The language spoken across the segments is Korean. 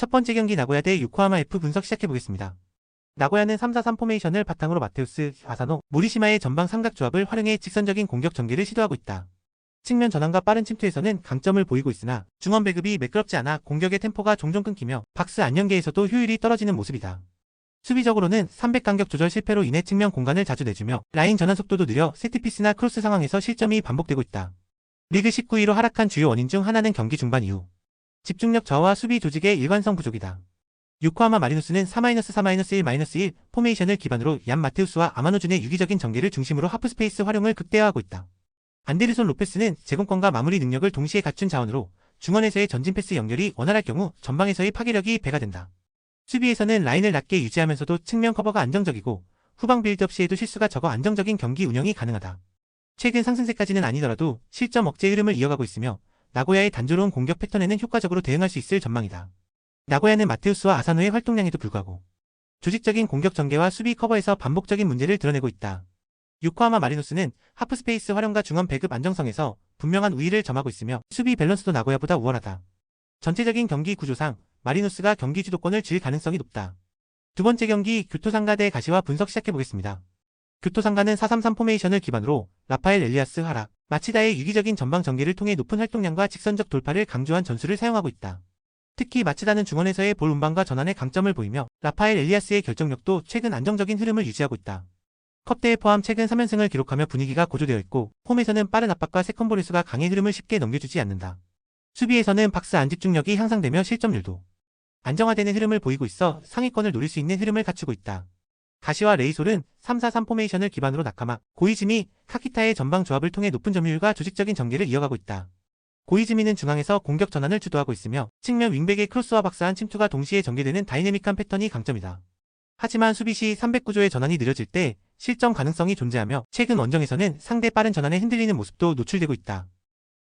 첫 번째 경기 나고야 대 요코하마 F 분석 시작해보겠습니다. 나고야는 3-4-3 포메이션을 바탕으로 마테우스, 아사노, 모리시마의 전방 삼각 조합을 활용해 직선적인 공격 전개를 시도하고 있다. 측면 전환과 빠른 침투에서는 강점을 보이고 있으나 중원 배급이 매끄럽지 않아 공격의 템포가 종종 끊기며 박스 안연계에서도 효율이 떨어지는 모습이다. 수비적으로는 300 간격 조절 실패로 인해 측면 공간을 자주 내주며 라인 전환 속도도 느려 세트피스나 크로스 상황에서 실점이 반복되고 있다. 리그 19위로 하락한 주요 원인 중 하나는 경기 중반 이후 집중력 저하와 수비 조직의 일관성 부족이다. 요코하마 마리노스는 4-4-1-1 포메이션을 기반으로 얀 마테우스와 아마노준의 유기적인 전개를 중심으로 하프스페이스 활용을 극대화하고 있다. 안데르손 로페스는 제공권과 마무리 능력을 동시에 갖춘 자원으로 중원에서의 전진 패스 연결이 원활할 경우 전방에서의 파괴력이 배가 된다. 수비에서는 라인을 낮게 유지하면서도 측면 커버가 안정적이고 후방 빌드업 시에도 실수가 적어 안정적인 경기 운영이 가능하다. 최근 상승세까지는 아니더라도 실점 억제 흐름을 이어가고 있으며 나고야의 단조로운 공격 패턴에는 효과적으로 대응할 수 있을 전망이다. 나고야는 마테우스와 아사노의 활동량에도 불구하고 조직적인 공격 전개와 수비 커버에서 반복적인 문제를 드러내고 있다. 요코하마 마리노스는 하프스페이스 활용과 중원 배급 안정성에서 분명한 우위를 점하고 있으며 수비 밸런스도 나고야보다 우월하다. 전체적인 경기 구조상 마리노스가 경기 주도권을 쥘 가능성이 높다. 두 번째 경기 교토상가 대 가시와 분석 시작해보겠습니다. 교토상가는 4-3-3 포메이션을 기반으로 라파엘 엘리아스 하락, 마치다의 유기적인 전방 전개를 통해 높은 활동량과 직선적 돌파를 강조한 전술을 사용하고 있다. 특히 마치다는 중원에서의 볼 운반과 전환에 강점을 보이며 라파엘 엘리아스의 결정력도 최근 안정적인 흐름을 유지하고 있다. 컵대회 포함 최근 3연승을 기록하며 분위기가 고조되어 있고 홈에서는 빠른 압박과 세컨볼 횟수가 강의 흐름을 쉽게 넘겨주지 않는다. 수비에서는 박스 안 집중력이 향상되며 실점률도 안정화되는 흐름을 보이고 있어 상위권을 노릴 수 있는 흐름을 갖추고 있다. 가시와 레이솔은 3-4-3 포메이션을 기반으로 나카마, 고이즈미, 카키타의 전방 조합을 통해 높은 점유율과 조직적인 전개를 이어가고 있다. 고이즈미는 중앙에서 공격 전환을 주도하고 있으며 측면 윙백의 크로스와 박스안 침투가 동시에 전개되는 다이내믹한 패턴이 강점이다. 하지만 수비 시 300구조의 전환이 느려질 때 실점 가능성이 존재하며 최근 원정에서는 상대 빠른 전환에 흔들리는 모습도 노출되고 있다.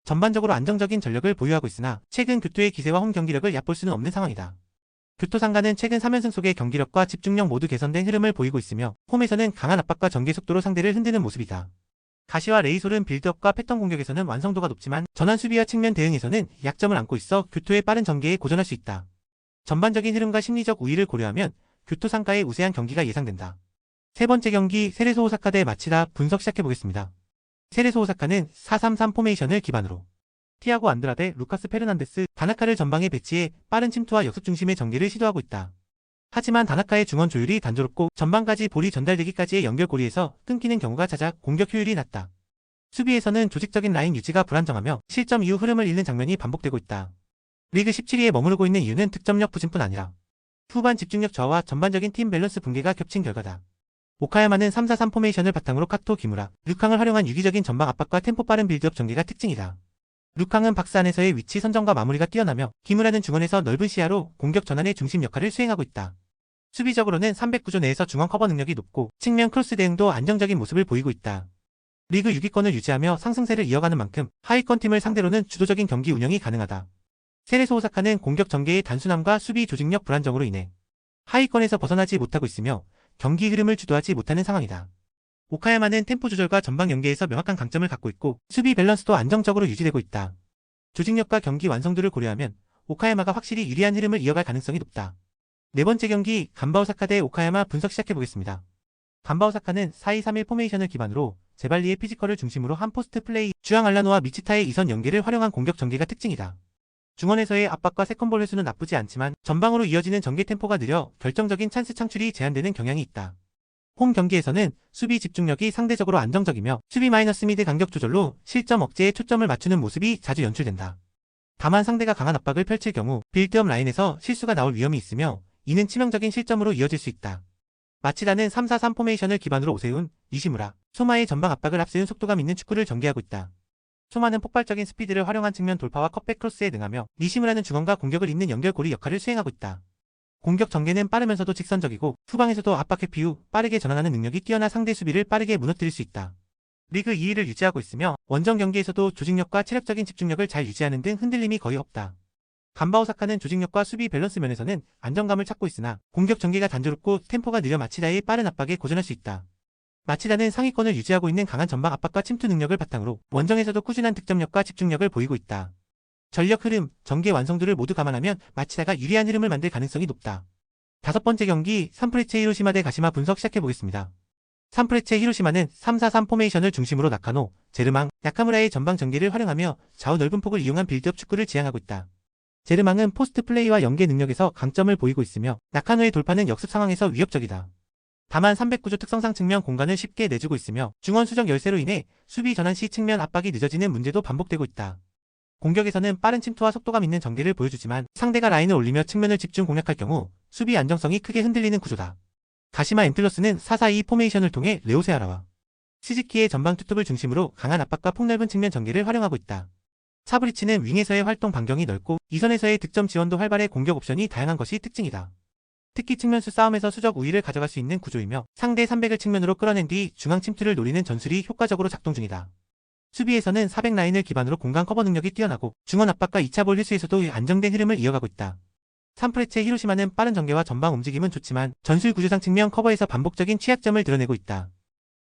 전반적으로 안정적인 전력을 보유하고 있으나 최근 교토의 기세와 홈 경기력을 얕볼 수는 없는 상황이다. 교토상가는 최근 3연승 속의 경기력과 집중력 모두 개선된 흐름을 보이고 있으며 홈에서는 강한 압박과 전개 속도로 상대를 흔드는 모습이다. 가시와 레이솔은 빌드업과 패턴 공격에서는 완성도가 높지만 전환 수비와 측면 대응에서는 약점을 안고 있어 교토의 빠른 전개에 고전할 수 있다. 전반적인 흐름과 심리적 우위를 고려하면 교토상가의 우세한 경기가 예상된다. 세 번째 경기 세레소 오사카 대 마치다 분석 시작해보겠습니다. 세레소 오사카는 4-3-3 포메이션을 기반으로 티아고 안드라데, 루카스 페르난데스, 다나카를 전방에 배치해 빠른 침투와 역습 중심의 전개를 시도하고 있다. 하지만 다나카의 중원 조율이 단조롭고 전방까지 볼이 전달되기까지의 연결고리에서 끊기는 경우가 잦아 공격 효율이 낮다. 수비에서는 조직적인 라인 유지가 불안정하며 실점 이후 흐름을 잃는 장면이 반복되고 있다. 리그 17위에 머무르고 있는 이유는 득점력 부진뿐 아니라 후반 집중력 저하와 전반적인 팀 밸런스 붕괴가 겹친 결과다. 오카야마는 3-4-3 포메이션을 바탕으로 카토, 기무라, 류캉을 활용한 유기적인 전방 압박과 템포 빠른 빌드업 전개가 특징이다. 류캉은 박스 안에서의 위치 선정과 마무리가 뛰어나며 기무라는 중원에서 넓은 시야로 공격 전환의 중심 역할을 수행하고 있다. 수비적으로는 300구조 내에서 중원 커버 능력이 높고 측면 크로스 대응도 안정적인 모습을 보이고 있다. 리그 6위권을 유지하며 상승세를 이어가는 만큼 하위권 팀을 상대로는 주도적인 경기 운영이 가능하다. 세레소 오사카는 공격 전개의 단순함과 수비 조직력 불안정으로 인해 하위권에서 벗어나지 못하고 있으며 경기 흐름을 주도하지 못하는 상황이다. 오카야마는 템포 조절과 전방 연계에서 명확한 강점을 갖고 있고 수비 밸런스도 안정적으로 유지되고 있다. 조직력과 경기 완성도를 고려하면 오카야마가 확실히 유리한 흐름을 이어갈 가능성이 높다. 네 번째 경기 간바 오사카 대 오카야마 분석 시작해보겠습니다. 간바 오사카는 4-2-3-1 포메이션을 기반으로 제발리의 피지컬을 중심으로 한 포스트 플레이, 주앙 알라노와 미치타의 이선 연계를 활용한 공격 전개가 특징이다. 중원에서의 압박과 세컨볼 횟수는 나쁘지 않지만 전방으로 이어지는 전개 템포가 느려 결정적인 찬스 창출이 제한되는 경향이 있다. 홈 경기에서는 수비 집중력이 상대적으로 안정적이며 수비 마이너스 미드 간격 조절로 실점 억제에 초점을 맞추는 모습이 자주 연출된다. 다만 상대가 강한 압박을 펼칠 경우 빌드업 라인에서 실수가 나올 위험이 있으며 이는 치명적인 실점으로 이어질 수 있다. 마치다는 3-4-3 포메이션을 기반으로 오세훈, 니시무라, 소마의 전방 압박을 앞세운 속도감 있는 축구를 전개하고 있다. 소마는 폭발적인 스피드를 활용한 측면 돌파와 컵백 크로스에 능하며 니시무라는 중원과 공격을 잇는 연결고리 역할을 수행하고 있다. 공격 전개는 빠르면서도 직선적이고 후방에서도 압박 회피 후 빠르게 전환하는 능력이 뛰어나 상대 수비를 빠르게 무너뜨릴 수 있다. 리그 2위를 유지하고 있으며 원정 경기에서도 조직력과 체력적인 집중력을 잘 유지하는 등 흔들림이 거의 없다. 간바 오사카는 조직력과 수비 밸런스 면에서는 안정감을 찾고 있으나 공격 전개가 단조롭고 템포가 느려 마치다의 빠른 압박에 고전할 수 있다. 마치다는 상위권을 유지하고 있는 강한 전방 압박과 침투 능력을 바탕으로 원정에서도 꾸준한 득점력과 집중력을 보이고 있다. 전력 흐름, 전개 완성도를 모두 감안하면 마치다가 유리한 흐름을 만들 가능성이 높다. 다섯 번째 경기 산프레체 히로시마 대 가시마 분석 시작해보겠습니다. 산프레체 히로시마는 3-4-3 포메이션을 중심으로 나카노, 제르망, 야카무라의 전방 전개를 활용하며 좌우 넓은 폭을 이용한 빌드업 축구를 지향하고 있다. 제르망은 포스트 플레이와 연계 능력에서 강점을 보이고 있으며 나카노의 돌파는 역습 상황에서 위협적이다. 다만 309조 특성상 측면 공간을 쉽게 내주고 있으며 중원 수적 열세로 인해 수비 전환 시 측면 압박이 늦어지는 문제도 반복되고 있다. 공격에서는 빠른 침투와 속도감 있는 전개를 보여주지만 상대가 라인을 올리며 측면을 집중 공략할 경우 수비 안정성이 크게 흔들리는 구조다. 가시마 앤틀러스는 4-4-2 포메이션을 통해 레오세아라와 시즈키의 전방 투톱을 중심으로 강한 압박과 폭넓은 측면 전개를 활용하고 있다. 차브리치는 윙에서의 활동 반경이 넓고 이선에서의 득점 지원도 활발해 공격 옵션이 다양한 것이 특징이다. 특히 측면수 싸움에서 수적 우위를 가져갈 수 있는 구조이며 상대 300을 측면으로 끌어낸 뒤 중앙 침투를 노리는 전술이 효과적으로 작동 중이다. 수비에서는 400 라인을 기반으로 공간 커버 능력이 뛰어나고 중원 압박과 2차 볼 힐수에서도 안정된 흐름을 이어가고 있다. 산프레체 히로시마는 빠른 전개와 전방 움직임은 좋지만 전술 구조상 측면 커버에서 반복적인 취약점을 드러내고 있다.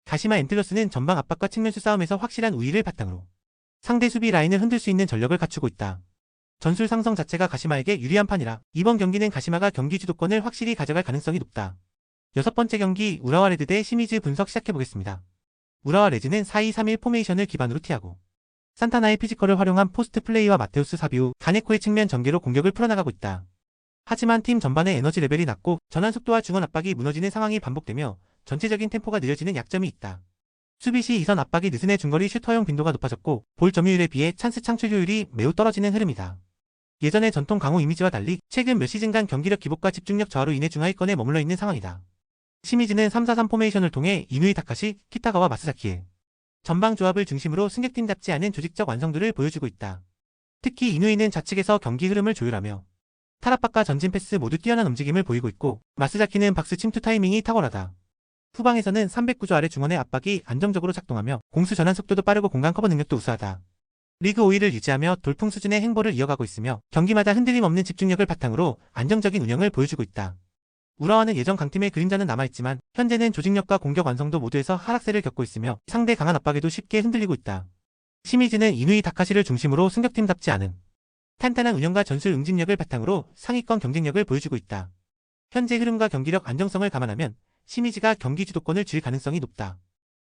가시마 앤틀러스는 전방 압박과 측면수 싸움에서 확실한 우위를 바탕으로 상대 수비 라인을 흔들 수 있는 전력을 갖추고 있다. 전술 상성 자체가 가시마에게 유리한 판이라 이번 경기는 가시마가 경기 주도권을 확실히 가져갈 가능성이 높다. 여섯 번째 경기 우라와 레드 대 시미즈 분석 시작해보겠습니다. 우라와 레즈는 4-2-3-1 포메이션을 기반으로 티하고 산타나의 피지컬을 활용한 포스트 플레이와 마테우스 사비우, 가네코의 측면 전개로 공격을 풀어나가고 있다. 하지만 팀 전반의 에너지 레벨이 낮고 전환 속도와 중원 압박이 무너지는 상황이 반복되며 전체적인 템포가 느려지는 약점이 있다. 수비 시 이선 압박이 느슨해 중거리 슛 허용 빈도가 높아졌고 볼 점유율에 비해 찬스 창출 효율이 매우 떨어지는 흐름이다. 예전의 전통 강호 이미지와 달리 최근 몇 시즌간 경기력 기복과 집중력 저하로 인해 중하위권에 머물러 있는 상황이다. 시미즈는 3-4-3 포메이션을 통해 이누이 타카시, 키타가와 마스자키의 전방 조합을 중심으로 승격팀답지 않은 조직적 완성도를 보여주고 있다. 특히 이누이는 좌측에서 경기 흐름을 조율하며 탈압박과 전진 패스 모두 뛰어난 움직임을 보이고 있고 마스자키는 박스 침투 타이밍이 탁월하다. 후방에서는 309조 아래 중원의 압박이 안정적으로 작동하며 공수 전환 속도도 빠르고 공간 커버 능력도 우수하다. 리그 5위를 유지하며 돌풍 수준의 행보를 이어가고 있으며 경기마다 흔들림 없는 집중력을 바탕으로 안정적인 운영을 보여주고 있다. 우라와는 예전 강팀의 그림자는 남아있지만 현재는 조직력과 공격 완성도 모두에서 하락세를 겪고 있으며 상대 강한 압박에도 쉽게 흔들리고 있다. 시미즈는 이누이 다카시를 중심으로 승격팀답지 않은 탄탄한 운영과 전술 응집력을 바탕으로 상위권 경쟁력을 보여주고 있다. 현재 흐름과 경기력 안정성을 감안하면 시미즈가 경기 주도권을 쥘 가능성이 높다.